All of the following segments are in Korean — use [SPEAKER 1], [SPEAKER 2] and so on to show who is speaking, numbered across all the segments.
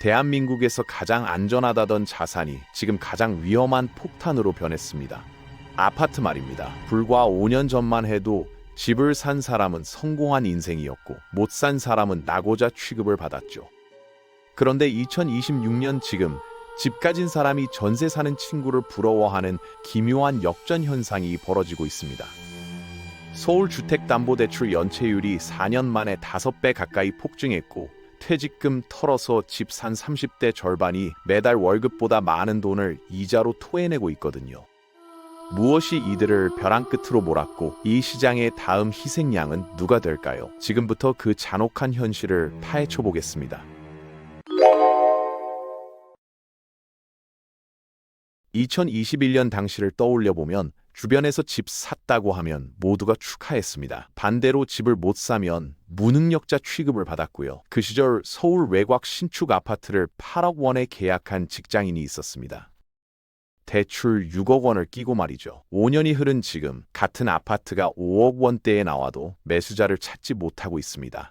[SPEAKER 1] 대한민국에서 가장 안전하다던 자산이 지금 가장 위험한 폭탄으로 변했습니다. 아파트 말입니다. 불과 5년 전만 해도 집을 산 사람은 성공한 인생이었고 못 산 사람은 낙오자 취급을 받았죠. 그런데 2026년 지금 집 가진 사람이 전세 사는 친구를 부러워하는 기묘한 역전 현상이 벌어지고 있습니다. 서울 주택담보대출 연체율이 4년 만에 5배 가까이 폭증했고 퇴직금 털어서 집 산 30대 절반이 매달 월급보다 많은 돈을 이자로 토해내고 있거든요. 무엇이 이들을 벼랑 끝으로 몰았고 이 시장의 다음 희생양은 누가 될까요? 지금부터 그 잔혹한 현실을 파헤쳐 보겠습니다. 2021년 당시를 떠올려 보면 주변에서 집 샀다고 하면 모두가 축하했습니다. 반대로 집을 못 사면 무능력자 취급을 받았고요. 그 시절 서울 외곽 신축 아파트를 8억 원에 계약한 직장인이 있었습니다. 대출 6억 원을 끼고 말이죠. 5년이 흐른 지금 같은 아파트가 5억 원대에 나와도 매수자를 찾지 못하고 있습니다.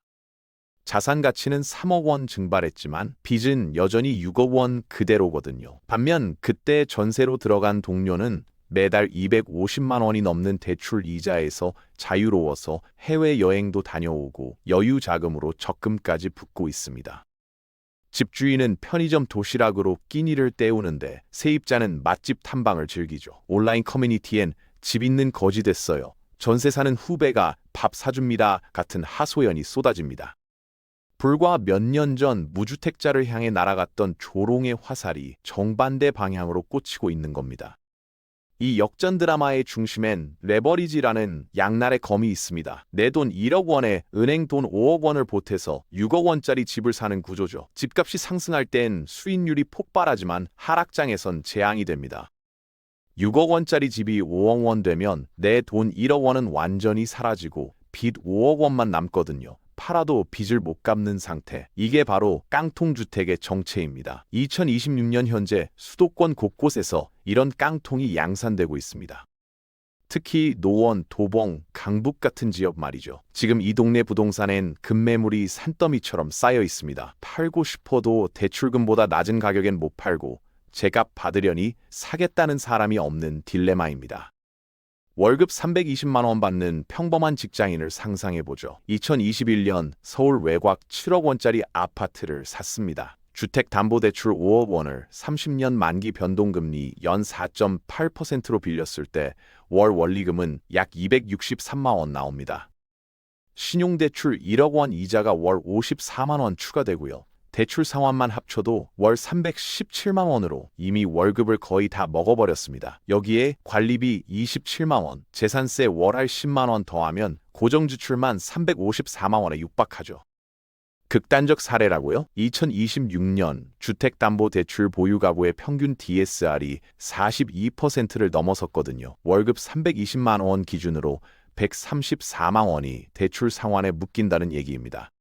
[SPEAKER 1] 자산 가치는 3억 원 증발했지만 빚은 여전히 6억 원 그대로거든요. 반면 그때 전세로 들어간 동료는 매달 250만 원이 넘는 대출 이자에서 자유로워서 해외여행도 다녀오고 여유 자금으로 적금까지 붓고 있습니다. 집주인은 편의점 도시락으로 끼니를 때우는데 세입자는 맛집 탐방을 즐기죠. 온라인 커뮤니티엔 집 있는 거지 됐어요. 전세 사는 후배가 밥 사줍니다 같은 하소연이 쏟아집니다. 불과 몇 년 전 무주택자를 향해 날아갔던 조롱의 화살이 정반대 방향으로 꽂히고 있는 겁니다. 이 역전 드라마의 중심엔 레버리지라는 양날의 검이 있습니다. 내 돈 1억 원에 은행 돈 5억 원을 보태서 6억 원짜리 집을 사는 구조죠. 집값이 상승할 땐 수익률이 폭발하지만 하락장에선 재앙이 됩니다. 6억 원짜리 집이 5억 원 되면 내 돈 1억 원은 완전히 사라지고 빚 5억 원만 남거든요. 팔아도 빚을 못 갚는 상태. 이게 바로 깡통주택의 정체입니다. 2026년 현재 수도권 곳곳에서 이런 깡통이 양산되고 있습니다. 특히 노원, 도봉, 강북 같은 지역 말이죠. 지금 이 동네 부동산엔 급매물이 산더미처럼 쌓여 있습니다. 팔고 싶어도 대출금보다 낮은 가격엔 못 팔고 제값 받으려니 사겠다는 사람이 없는 딜레마입니다. 월급 320만 원 받는 평범한 직장인을 상상해보죠. 2021년 서울 외곽 7억 원짜리 아파트를 샀습니다. 주택담보대출 5억 원을 30년 만기 변동금리 연 4.8%로 빌렸을 때 월 원리금은 약 263만 원 나옵니다. 신용대출 1억 원 이자가 월 54만 원 추가되고요. 대출 상환만 합쳐도 월 317만 원으로 이미 월급을 거의 다 먹어버렸습니다. 여기에 관리비 27만 원, 재산세 월할 10만 원 더하면 고정지출만 354만 원에 육박하죠. 극단적 사례라고요? 2026년 주택담보대출 보유가구의 평균 DSR이 42%를 넘어섰거든요. 월급 320만 원 기준으로 134만 원이 대출 상환에 묶인다는 얘기입니다.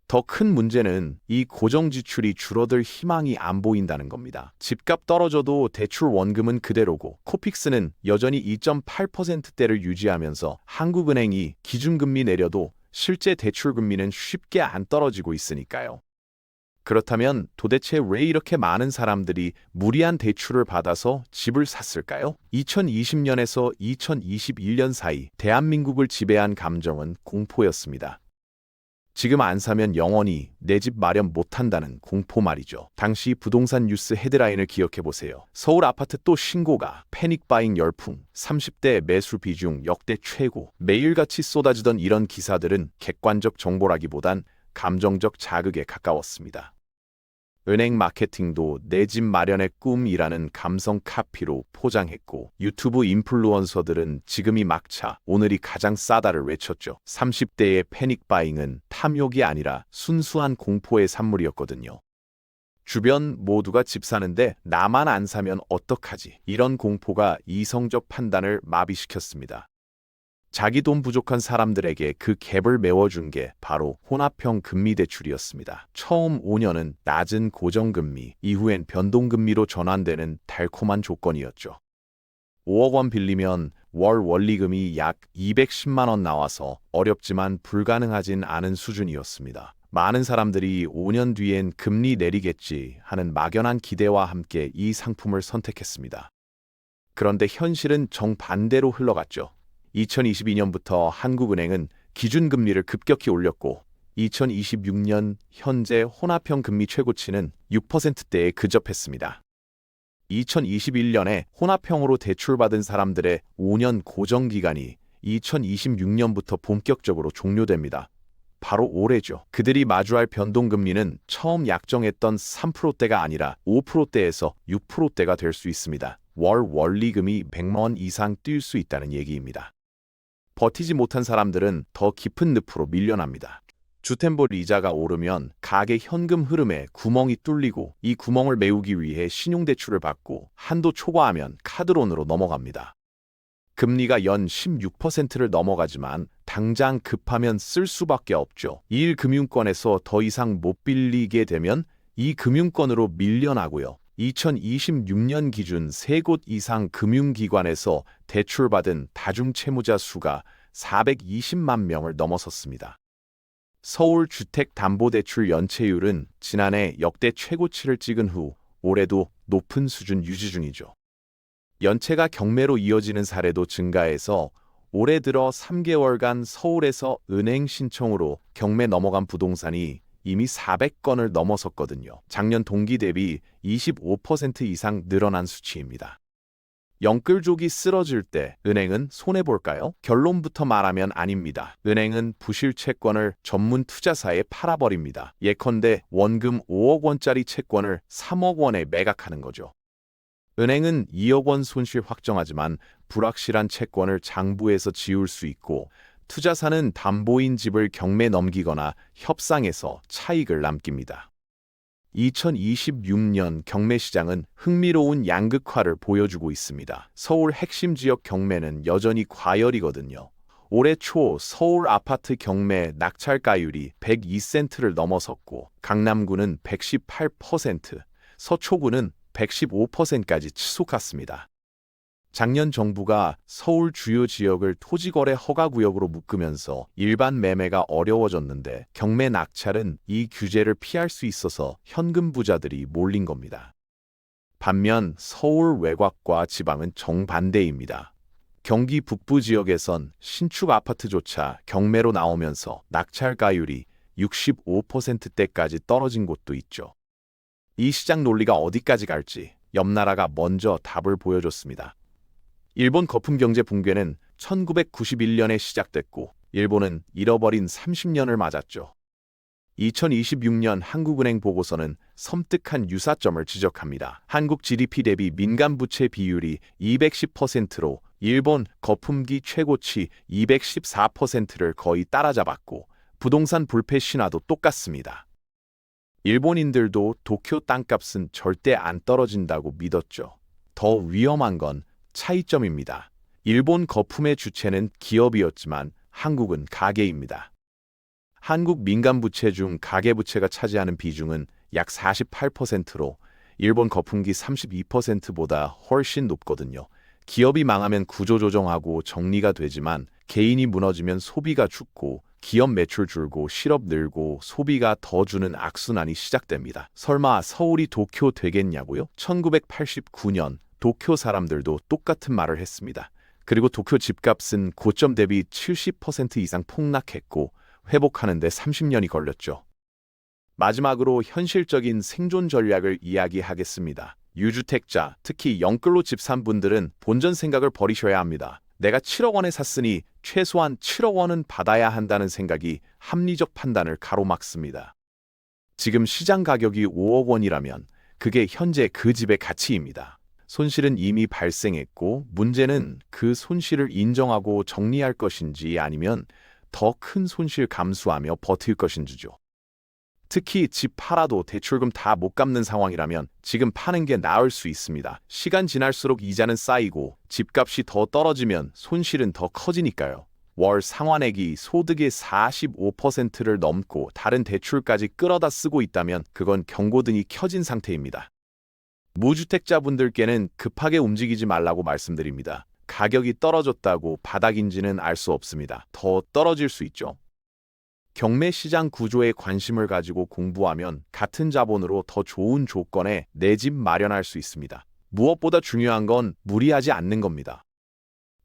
[SPEAKER 1] 더 큰 문제는 이 고정지출이 줄어들 희망이 안 보인다는 겁니다. 집값 떨어져도 대출 원금은 그대로고 코픽스는 여전히 2.8%대를 유지하면서 한국은행이 기준금리 내려도 실제 대출금리는 쉽게 안 떨어지고 있으니까요. 그렇다면 도대체 왜 이렇게 많은 사람들이 무리한 대출을 받아서 집을 샀을까요? 2020년에서 2021년 사이 대한민국을 지배한 감정은 공포였습니다. 지금 안 사면 영원히 내 집 마련 못한다는 공포 말이죠. 당시 부동산 뉴스 헤드라인을 기억해보세요. 서울 아파트 또 신고가, 패닉바잉 열풍, 30대 매수 비중 역대 최고. 매일같이 쏟아지던 이런 기사들은 객관적 정보라기보단 감정적 자극에 가까웠습니다. 은행 마케팅도 내 집 마련의 꿈이라는 감성 카피로 포장했고 유튜브 인플루언서들은 지금이 막차, 오늘이 가장 싸다를 외쳤죠. 30대의 패닉바잉은 탐욕이 아니라 순수한 공포의 산물이었거든요. 주변 모두가 집 사는데 나만 안 사면 어떡하지? 이런 공포가 이성적 판단을 마비시켰습니다. 자기 돈 부족한 사람들에게 그 갭을 메워준 게 바로 혼합형 금리대출이었습니다. 처음 5년은 낮은 고정금리, 이후엔 변동금리로 전환되는 달콤한 조건이었죠. 5억 원 빌리면 월 원리금이 약 210만 원 나와서 어렵지만 불가능하진 않은 수준이었습니다. 많은 사람들이 5년 뒤엔 금리 내리겠지 하는 막연한 기대와 함께 이 상품을 선택했습니다. 그런데 현실은 정반대로 흘러갔죠. 2022년부터 한국은행은 기준금리를 급격히 올렸고 2026년 현재 혼합형 금리 최고치는 6%대에 근접했습니다. 2021년에 혼합형으로 대출받은 사람들의 5년 고정기간이 2026년부터 본격적으로 종료됩니다. 바로 올해죠. 그들이 마주할 변동금리는 처음 약정했던 3%대가 아니라 5%대에서 6%대가 될 수 있습니다. 월 원리금이 100만 원 이상 뛸 수 있다는 얘기입니다. 버티지 못한 사람들은 더 깊은 늪으로 밀려납니다. 주템볼 이자가 오르면 가계 현금 흐름에 구멍이 뚫리고 이 구멍을 메우기 위해 신용대출을 받고 한도 초과하면 카드론으로 넘어갑니다. 금리가 연 16%를 넘어가지만 당장 급하면 쓸 수밖에 없죠. 이 금융권에서 더 이상 못 빌리게 되면 이 금융권으로 밀려나고요. 2026년 기준 3곳 이상 금융기관에서 대출받은 다중채무자 수가 420만 명을 넘어섰습니다. 서울주택담보대출 연체율은 지난해 역대 최고치를 찍은 후 올해도 높은 수준 유지 중이죠. 연체가 경매로 이어지는 사례도 증가해서 올해 들어 3개월간 서울에서 은행 신청으로 경매 넘어간 부동산이 이미 400건을 넘어섰거든요. 작년 동기 대비 25% 이상 늘어난 수치입니다. 영끌족이 쓰러질 때 은행은 손해볼까요? 결론부터 말하면 아닙니다. 은행은 부실 채권을 전문 투자사에 팔아버립니다. 예컨대 원금 5억 원짜리 채권을 3억 원에 매각하는 거죠. 은행은 2억 원 손실 확정하지만 불확실한 채권을 장부에서 지울 수 있고 투자사는 담보인 집을 경매 넘기거나 협상해서 차익을 남깁니다. 2026년 경매 시장은 흥미로운 양극화를 보여주고 있습니다. 서울 핵심 지역 경매는 여전히 과열이거든요. 올해 초 서울 아파트 경매 낙찰가율이 102센트를 넘어섰고 강남구는 118%, 서초구는 115%까지 치솟았습니다. 작년 정부가 서울 주요 지역을 토지거래 허가구역으로 묶으면서 일반 매매가 어려워졌는데 경매 낙찰은 이 규제를 피할 수 있어서 현금 부자들이 몰린 겁니다. 반면 서울 외곽과 지방은 정반대입니다. 경기 북부 지역에선 신축 아파트조차 경매로 나오면서 낙찰가율이 65%대까지 떨어진 곳도 있죠. 이 시장 논리가 어디까지 갈지 옆 나라가 먼저 답을 보여줬습니다. 일본 거품 경제 붕괴는 1991년에 시작됐고 일본은 잃어버린 30년을 맞았죠. 2026년 한국은행 보고서는 섬뜩한 유사점을 지적합니다. 한국 GDP 대비 민간 부채 비율이 210%로 일본 거품기 최고치 214%를 거의 따라잡았고 부동산 불패 신화도 똑같습니다. 일본인들도 도쿄 땅값은 절대 안 떨어진다고 믿었죠. 더 위험한 건 차이점입니다. 일본 거품의 주체는 기업이었지만 한국은 가계입니다. 한국 민간 부채 중 가계 부채가 차지하는 비중은 약 48%로 일본 거품기 32%보다 훨씬 높거든요. 기업이 망하면 구조조정하고 정리가 되지만 개인이 무너지면 소비가 죽고 기업 매출 줄고 실업 늘고 소비가 더 주는 악순환이 시작됩니다. 설마 서울이 도쿄 되겠냐고요? 1989년 도쿄 사람들도 똑같은 말을 했습니다. 그리고 도쿄 집값은 고점 대비 70% 이상 폭락했고 회복하는 데 30년이 걸렸죠. 마지막으로 현실적인 생존 전략을 이야기하겠습니다. 유주택자, 특히 영끌로 집 산 분들은 본전 생각을 버리셔야 합니다. 내가 7억 원에 샀으니 최소한 7억 원은 받아야 한다는 생각이 합리적 판단을 가로막습니다. 지금 시장 가격이 5억 원이라면 그게 현재 그 집의 가치입니다. 손실은 이미 발생했고 문제는 그 손실을 인정하고 정리할 것인지 아니면 더 큰 손실 감수하며 버틸 것인지죠. 특히 집 팔아도 대출금 다 못 갚는 상황이라면 지금 파는 게 나을 수 있습니다. 시간 지날수록 이자는 쌓이고 집값이 더 떨어지면 손실은 더 커지니까요. 월 상환액이 소득의 45%를 넘고 다른 대출까지 끌어다 쓰고 있다면 그건 경고등이 켜진 상태입니다. 무주택자분들께는 급하게 움직이지 말라고 말씀드립니다. 가격이 떨어졌다고 바닥인지는 알 수 없습니다. 더 떨어질 수 있죠. 경매 시장 구조에 관심을 가지고 공부하면 같은 자본으로 더 좋은 조건에 내 집 마련할 수 있습니다. 무엇보다 중요한 건 무리하지 않는 겁니다.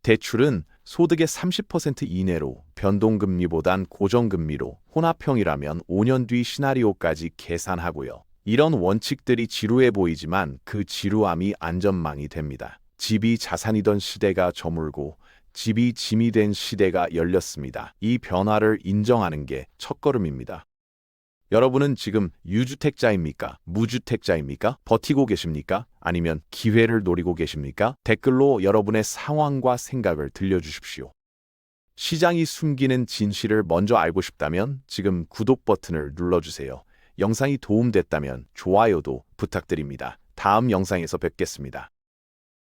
[SPEAKER 1] 대출은 소득의 30% 이내로, 변동금리보단 고정금리로, 혼합형이라면 5년 뒤 시나리오까지 계산하고요. 이런 원칙들이 지루해 보이지만 그 지루함이 안전망이 됩니다. 집이 자산이던 시대가 저물고 집이 짐이 된 시대가 열렸습니다. 이 변화를 인정하는 게 첫걸음입니다. 여러분은 지금 유주택자입니까? 무주택자입니까? 버티고 계십니까? 아니면 기회를 노리고 계십니까? 댓글로 여러분의 상황과 생각을 들려주십시오. 시장이 숨기는 진실을 먼저 알고 싶다면 지금 구독 버튼을 눌러주세요. 영상이 도움됐다면 좋아요도 부탁드립니다. 다음 영상에서 뵙겠습니다.